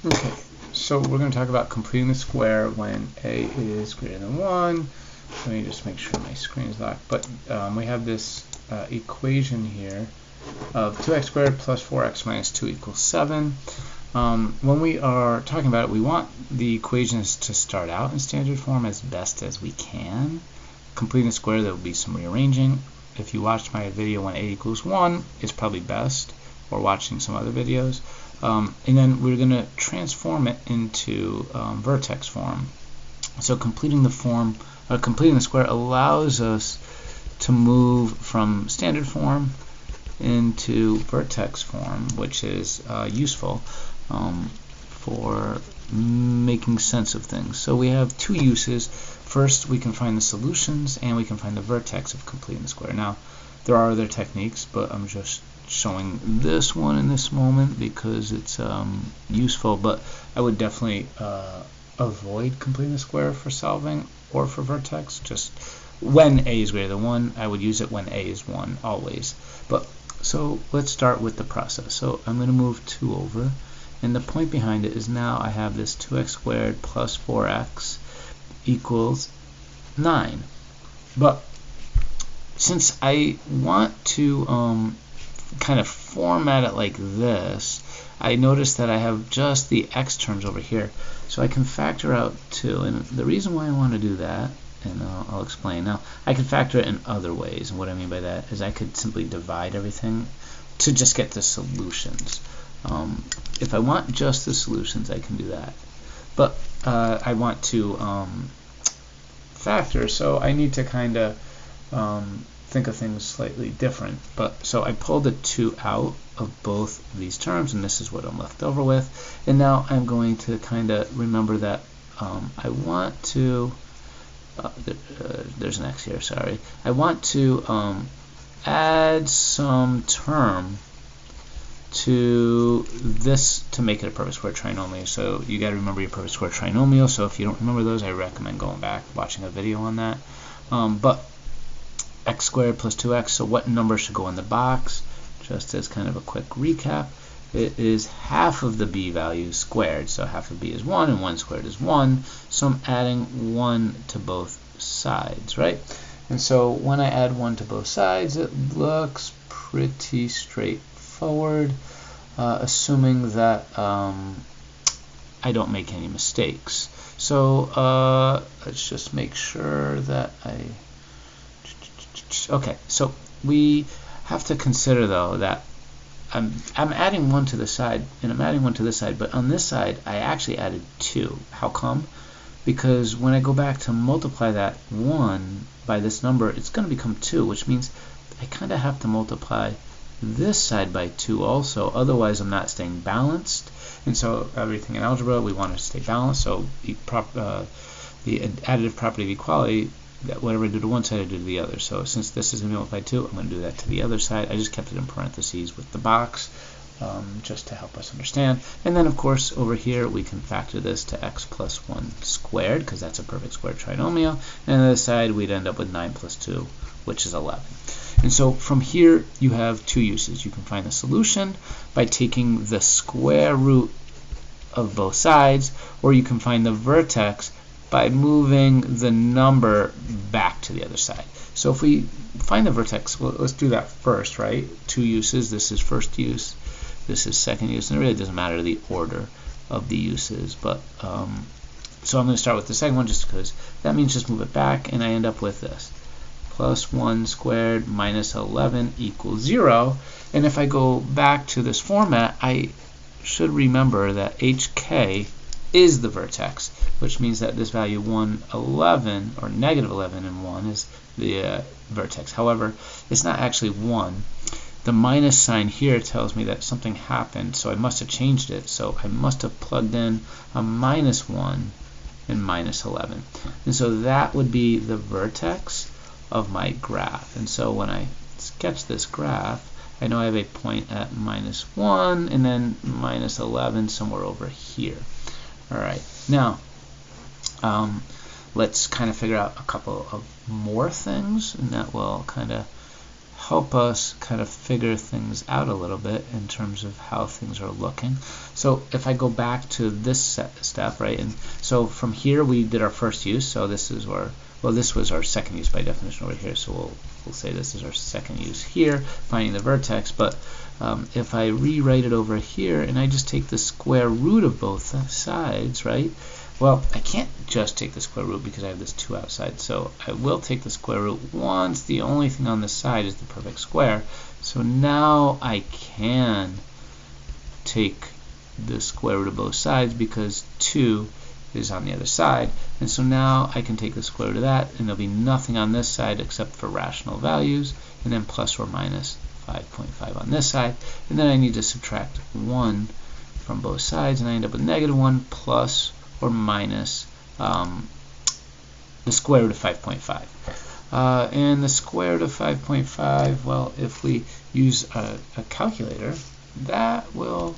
Okay, so we're going to talk about completing the square when a is greater than 1. Let me just make sure my screen is locked. But we have this equation here of 2x squared plus 4x minus 2 equals 7. When we are talking about it, we want the equations to start out in standard form as best as we can. Completing the square, there will be some rearranging. If you watched my video when a equals 1, it's probably best, or watching some other videos. And then we're going to transform it into vertex form. So completing the square allows us to move from standard form into vertex form, which is useful for making sense of things. So we have two uses. First, we can find the solutions, and we can find the vertex of completing the square. Now, there are other techniques, but I'm just showing this one in this moment because it's useful, but I would definitely avoid completing the square for solving or for vertex. Just when a is greater than 1, I would use it when a is 1 always. But so let's start with the process. So I'm going to move 2 over, and the point behind it is now I have this 2x squared plus 4x equals 9. But since I want to kind of format it like this, I notice that I have just the x terms over here, so I can factor out 2. And the reason why I want to do that, and I'll explain. Now, I can factor it in other ways, and what I mean by that is I could simply divide everything to just get the solutions. If I want just the solutions, I can do that. But I want to factor, so I need to kind of think of things slightly different. But so I pulled the 2 out of both these terms, and this is what I'm left over with. And now I'm going to kind of remember that I want to there's an x here, sorry. I want to add some term to this to make it a perfect square trinomial. So you got to remember your perfect square trinomial. So if you don't remember those, I recommend going back, watching a video on that. But x squared plus 2x, so what number should go in the box? Just as kind of a quick recap, it is half of the b value squared. So half of b is 1, and 1 squared is 1. So I'm adding 1 to both sides, right? And so when I add 1 to both sides, it looks pretty straightforward, assuming that I don't make any mistakes. So let's just make sure that okay, so we have to consider though that I'm adding 1 to the side, and I'm adding 1 to this side, but on this side I actually added 2. How come? Because when I go back to multiply that 1 by this number, it's going to become 2, which means I kind of have to multiply this side by 2 also, otherwise I'm not staying balanced. And so everything in algebra, we want to stay balanced, so the additive property of equality, that whatever I do to one side, I do to the other. So since this is going to be multiplied 2, I'm going to do that to the other side. I just kept it in parentheses with the box just to help us understand. And then, of course, over here we can factor this to x plus 1 squared, because that's a perfect square trinomial. And on the other side, we'd end up with 9 plus 2, which is 11. And so from here, you have two uses. You can find the solution by taking the square root of both sides, or you can find the vertex by moving the number back to the other side. So if we find the vertex, well, let's do that first, right? Two uses. This is first use. This is second use. And it really doesn't matter the order of the uses. But so I'm going to start with the second one just because that means just move it back, and I end up with this. Plus 1 squared minus 11 equals 0. And if I go back to this format, I should remember that HK is the vertex, which means that this value 111 or negative 11 and 1 is the vertex. However, it's not actually 1. The minus sign here tells me that something happened, so I must have changed it. So I must have plugged in a minus 1 and minus 11. And so that would be the vertex of my graph. And so when I sketch this graph, I know I have a point at minus 1 and then minus 11 somewhere over here. Alright, now let's kind of figure out a couple of more things, and that will kind of help us kind of figure things out a little bit in terms of how things are looking. So if I go back to this step, right, and so from here we did our first use, so this is our, well, this was our second use by definition over here, so we'll say this is our second use here, finding the vertex. But if I rewrite it over here and I just take the square root of both sides, right, well, I can't just take the square root because I have this 2 outside, so I will take the square root once the only thing on this side is the perfect square. So now I can take the square root of both sides because 2 is on the other side, and so now I can take the square root of that, and there'll be nothing on this side except for rational values, and then plus or minus 5.5 on this side, and then I need to subtract 1 from both sides, and I end up with -1 plus or minus the square root of 5.5. And the square root of 5.5, well, if we use a calculator, that will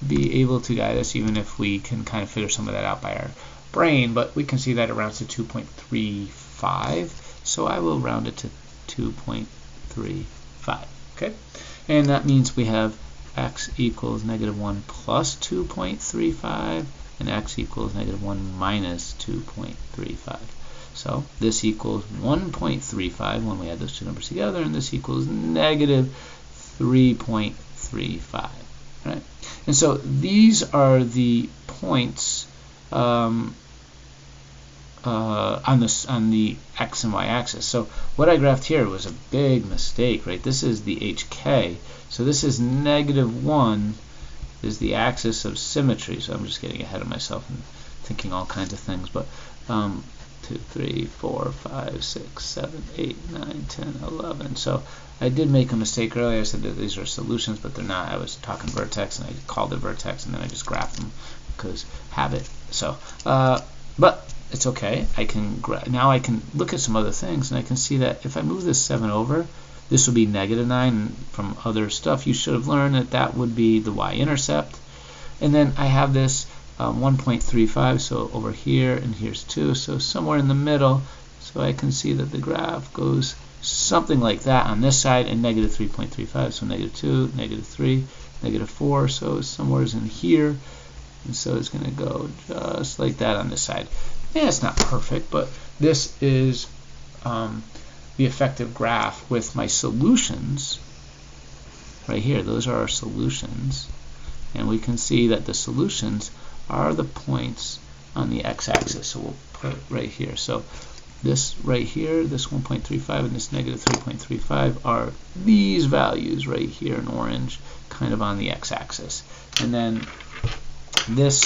be able to guide us, even if we can kind of figure some of that out by our brain. But we can see that it rounds to 2.35, so I will round it to 2.35. Okay, and that means we have x equals -1 plus 2.35, and x equals -1 minus 2.35. So this equals 1.35 when we add those two numbers together, and this equals -3.35. Right? And so these are the points on the x and y axis. So what I graphed here was a big mistake, right? This is the HK. So this is -1 is the axis of symmetry. So I'm just getting ahead of myself and thinking all kinds of things. But 2, 3, 4, 5, 6, 7, 8, 9, 10, 11. So I did make a mistake earlier. I said that these are solutions, but they're not. I was talking vertex, and I called it vertex, and then I just graphed them because habit. So, but it's okay. I can now I can look at some other things, and I can see that if I move this 7 over, this will be -9. And from other stuff, you should have learned that that would be the y-intercept. And then I have this 1.35, so over here, and here's 2, so somewhere in the middle. So I can see that the graph goes something like that on this side, and -3.35, so -2, -3, -4, so somewhere in here, and so it's going to go just like that on this side. Yeah, it's not perfect, but this is the effective graph with my solutions right here. Those are our solutions, and we can see that the solutions are the points on the x-axis, so we'll put it right here. So this right here, this 1.35 and this -3.35 are these values right here in orange, kind of on the x-axis. And then this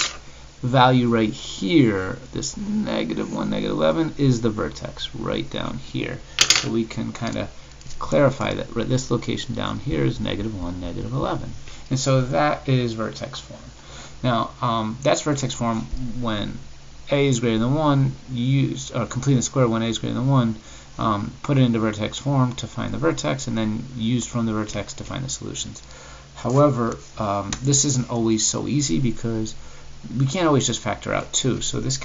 value right here, this -1, -11, is the vertex right down here. So we can kind of clarify that this location down here is -1, -11. And so that is vertex form. Now, that's vertex form when a is greater than 1, complete the square when a is greater than 1, put it into vertex form to find the vertex, and then use from the vertex to find the solutions. However, this isn't always so easy because we can't always just factor out 2. So this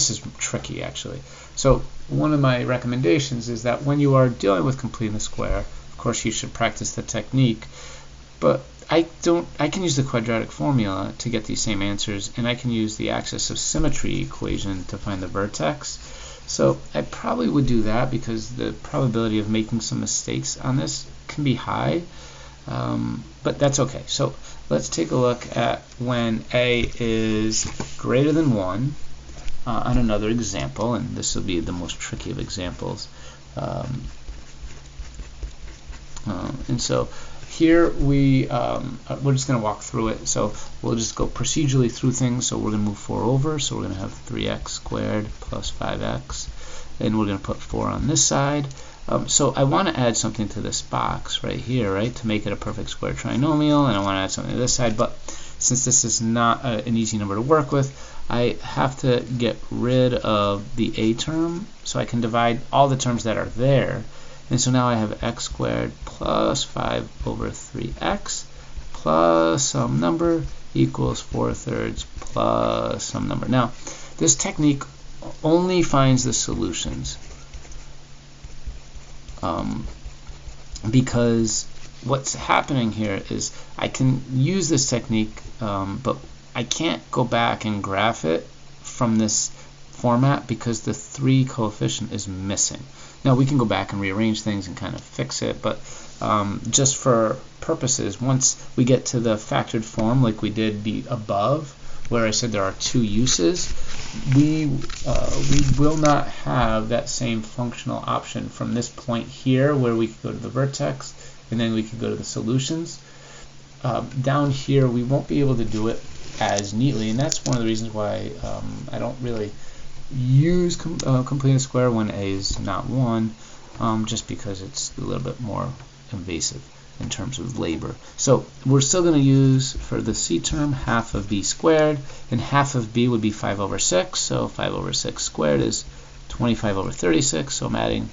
is tricky actually. So one of my recommendations is that when you are dealing with completing the square, of course you should practice the technique, but I can use the quadratic formula to get these same answers, and I can use the axis of symmetry equation to find the vertex. So I probably would do that because the probability of making some mistakes on this can be high, but that's okay. So let's take a look at when a is greater than 1 on another example, and this will be the most tricky of examples. And so here we're just going to walk through it. So we'll just go procedurally through things. So we're going to move 4 over. So we're going to have 3x squared plus 5x, and we're going to put 4 on this side. So I want to add something to this box right here, right, to make it a perfect square trinomial, and I want to add something to this side. But since this is not an easy number to work with, I have to get rid of the a term, so I can divide all the terms that are there. And so now I have x squared plus 5 over 3x plus some number equals 4/3 plus some number. Now, this technique only finds the solutions. because what's happening here is I can use this technique, but I can't go back and graph it from this format because the 3 coefficient is missing. Now we can go back and rearrange things and kind of fix it, but just for purposes, once we get to the factored form like we did above, where I said there are 2 uses, we will not have that same functional option from this point here where we could go to the vertex and then we could go to the solutions. Down here we won't be able to do it as neatly, and that's one of the reasons why I don't really use completing a square when a is not 1, just because it's a little bit more invasive in terms of labor. So we're still going to use, for the c term, half of b squared, and half of b would be 5 over 6, so 5 over 6 squared is 25 over 36, so I'm adding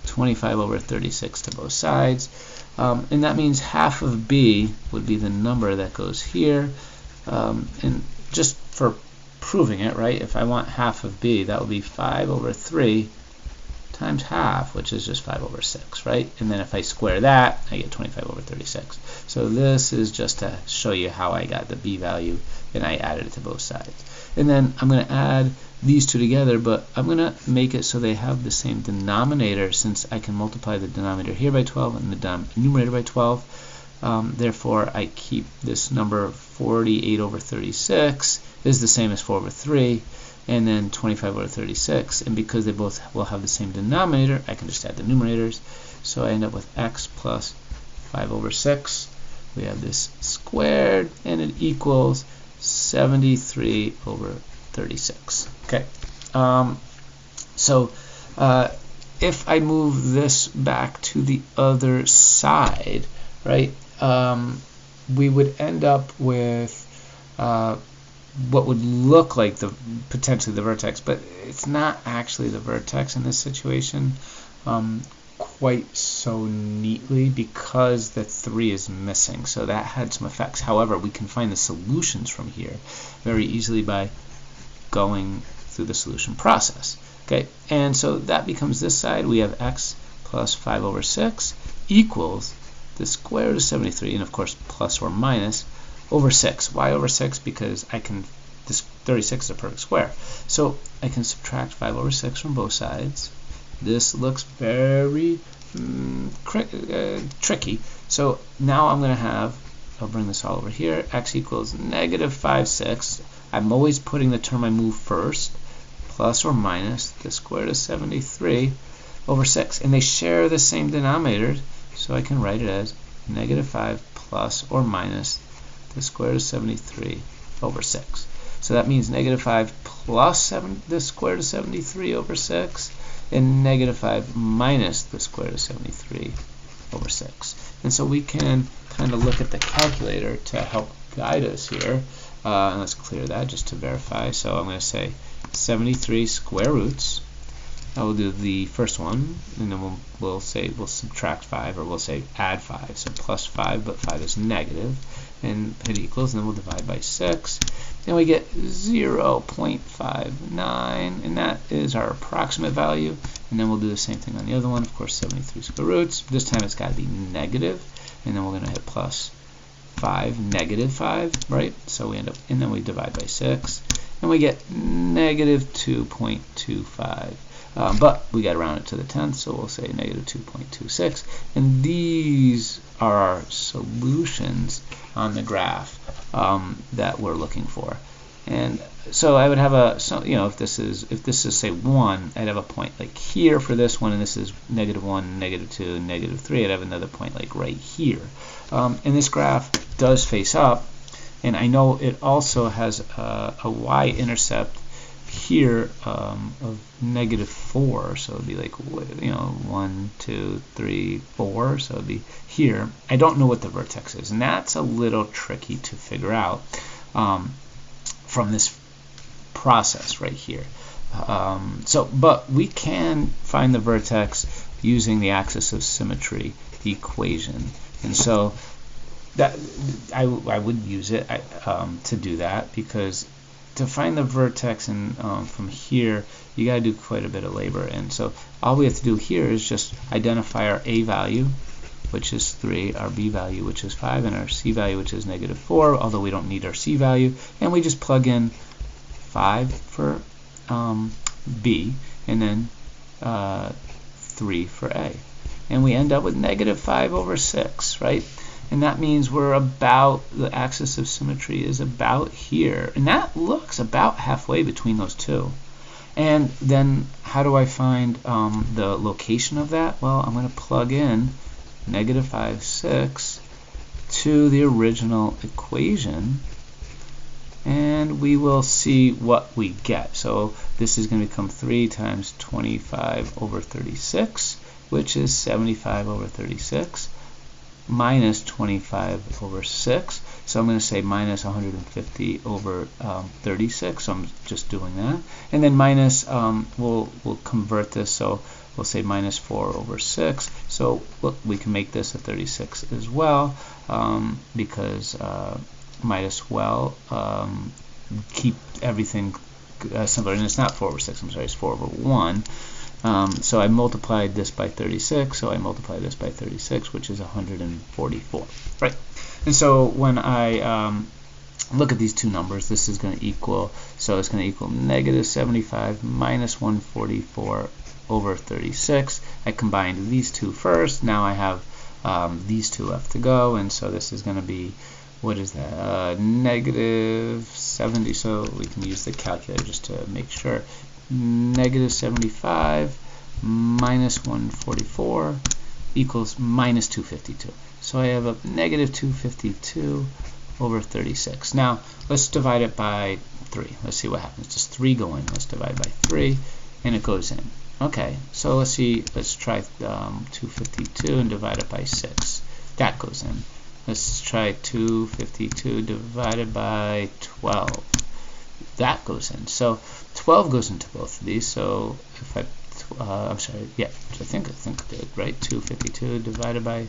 25 over 36 to both sides, and that means half of b would be the number that goes here, and just for proving it, right, if I want half of b, that would be 5 over 3 times half, which is just 5 over 6, right? And then if I square that, I get 25 over 36. So this is just to show you how I got the b value, and I added it to both sides. And then I'm going to add these two together, but I'm going to make it so they have the same denominator, since I can multiply the denominator here by 12 and the numerator by 12. Therefore, I keep this number 48 over 36 is the same as 4 over 3, and then 25 over 36, and because they both will have the same denominator, I can just add the numerators. So I end up with x plus 5 over 6. We have this squared, and it equals 73 over 36. Okay. So if I move this back to the other side, right, we would end up with what would look like potentially the vertex, but it's not actually the vertex in this situation quite so neatly, because the 3 is missing, so that had some effects. However, we can find the solutions from here very easily by going through the solution process. Okay, and so that becomes this side. We have x plus 5 over 6 equals the square root of 73, and of course plus or minus over 6. Why over 6? Because this 36 is a perfect square. So I can subtract 5 over 6 from both sides. This looks very tricky. So now I'm going to have, I'll bring this all over here, x equals negative 5, 6. I'm always putting the term I move first, plus or minus the square root of 73 over 6. And they share the same denominator, so I can write it as negative 5 plus or minus the square root of 73 over 6. So that means negative 5 plus the square root of 73 over 6, and negative 5 minus the square root of 73 over 6. And so we can kind of look at the calculator to help guide us here. And let's clear that just to verify. So I'm going to say 73 square roots. I will do the first one, and then we'll subtract 5, or we'll say add 5. So plus 5, but 5 is negative, and it equals, and then we'll divide by 6. And we get 0.59, and that is our approximate value. And then we'll do the same thing on the other one. Of course, 73 square roots. This time it's got to be negative, and then we're going to hit plus 5, negative 5, right? So we end up, and then we divide by 6, and we get negative 2.25. But we got to round it to the 10th, so we'll say negative 2.26. And these are our solutions on the graph that we're looking for. And so I would have if this is say 1, I'd have a point like here for this one, and this is negative 1, negative 2, negative 3. I'd have another point like right here. And this graph does face up, and I know it also has a y-intercept here of negative 4, so it'd be like 1, 2, 3, 4, so it'd be here. I don't know what the vertex is, and that's a little tricky to figure out from this process right here. But we can find the vertex using the axis of symmetry equation, and so that I would use it to do that, because to find the vertex and from here, you got to do quite a bit of labor. And so all we have to do here is just identify our a value, which is 3, our b value, which is 5, and our c value, which is negative 4, although we don't need our c value. And we just plug in 5 for b, and then 3 for a. And we end up with negative 5 over 6, right? And that means we're about, the axis of symmetry is about here. And that looks about halfway between those two. And then how do I find the location of that? Well, I'm going to plug in negative 5, 6 to the original equation, and we will see what we get. So this is going to become 3 times 25 over 36, which is 75 over 36, minus 25 over 6. So I'm going to say minus 150 over 36. So I'm just doing that. And then minus, we'll convert this. So we'll say minus 4 over 6. So look, we can make this a 36 as well, because might as well keep everything simpler. And it's not 4 over 6, I'm sorry, it's 4 over 1. So I multiplied this by 36, so I multiply this by 36, which is 144, right? And so when I look at these two numbers, this is going to equal, so it's going to equal negative 75 minus 144 over 36. I combined these two first. Now I have these two left to go, and so this is going to be, what is that, negative 70, so we can use the calculator just to make sure. Negative 75 minus 144 equals minus 252. So I have a negative 252 over 36. Now let's divide it by 3. Let's see what happens. Does 3 go in? Let's divide by 3, and it goes in. Okay, so let's see. Let's try 252 and divide it by 6. That goes in. Let's try 252 divided by 12. That goes in. So 12 goes into both of these. So if I, I'm sorry, yeah, I think I did, right? 252 divided by,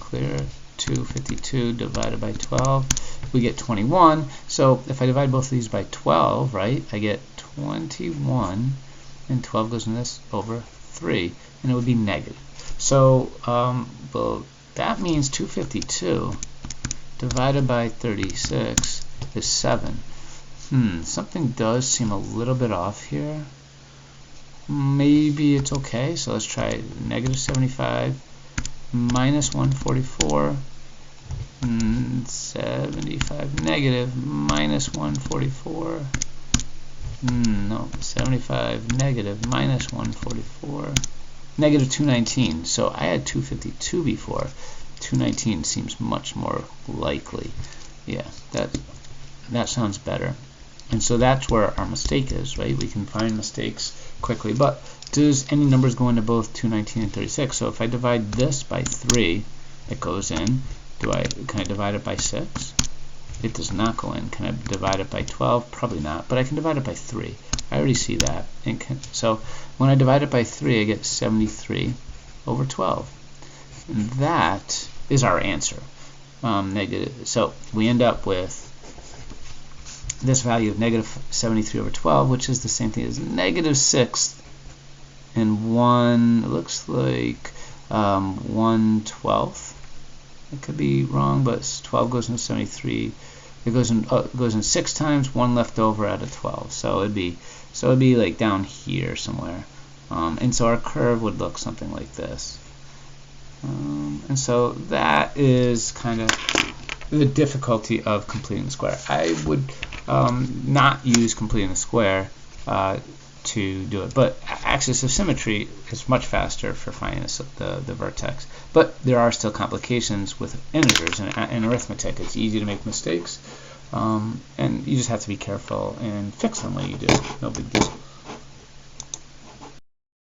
clear, 252 divided by 12, we get 21. So if I divide both of these by 12, right, I get 21, and 12 goes in this over 3, and it would be negative. So well, that means 252 divided by 36 is 7. Something does seem a little bit off here. Maybe it's okay. So let's try negative 75 minus 144, 75 negative minus 144. No, 75 negative minus 144. Negative 219. So I had 252 before. 219 seems much more likely. Yeah, that sounds better. And so that's where our mistake is, right? We can find mistakes quickly. But does any numbers go into both 219 and 36? So if I divide this by 3, it goes in. Can I divide it by 6? It does not go in. Can I divide it by 12? Probably not. But I can divide it by 3. I already see that. So when I divide it by 3, I get 73 over 12. And that is our answer. Negative. So we end up with this value of negative 73 over 12, which is the same thing as negative 6 and 1, it looks like 1/12. It could be wrong, but 12 goes into 73. It goes in 6 times, 1 left over out of 12. So it'd be like down here somewhere. And so our curve would look something like this. And so that is kind of the difficulty of completing the square. I would not use completing the square to do it, but axis of symmetry is much faster for finding the vertex. But there are still complications with integers and arithmetic. It's easy to make mistakes, and you just have to be careful and fix them when you do. No big deal.